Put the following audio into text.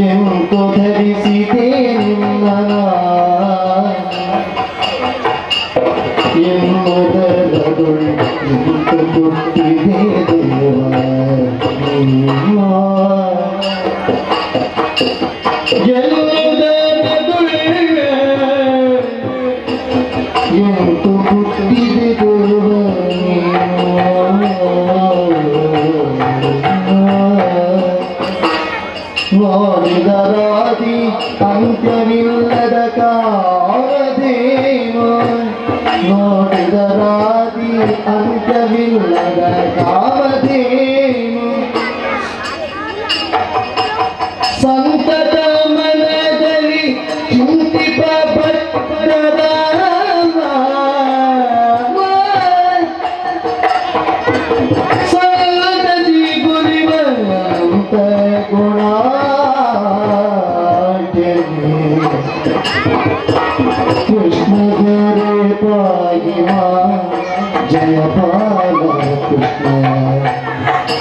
ಎಂತು ಧರಿಸಿದೆ ನಿನ್ನ ಎನ್ನುವುದರದೊಳು ಇಂತು ಕೊಟ್ಟಿದೆ ದೇವ ಎನ್ನುವುದರದೊಳು ಎಂತು ಕೊಟ್ಟಿದೆ ದೇವ ನೋಡಿದರಾದಿ ಅಂತ್ಯವಿಲ್ಲದ ಕಾಮಧೇನು ನೋಡಿದರಾದಿ ಅಂತ್ಯವಿಲ್ಲದ ಕಾಮಧೇನು ಸಂತತ ಮನದಲ್ಲಿ ಚಿಂತಿಪ ಭಕ್ತರ ಸಲ್ಲದಿ ಗುರಿವಂತ ಗುಣ कृष्ण जरे पाहिमा जय बाला कृष्ण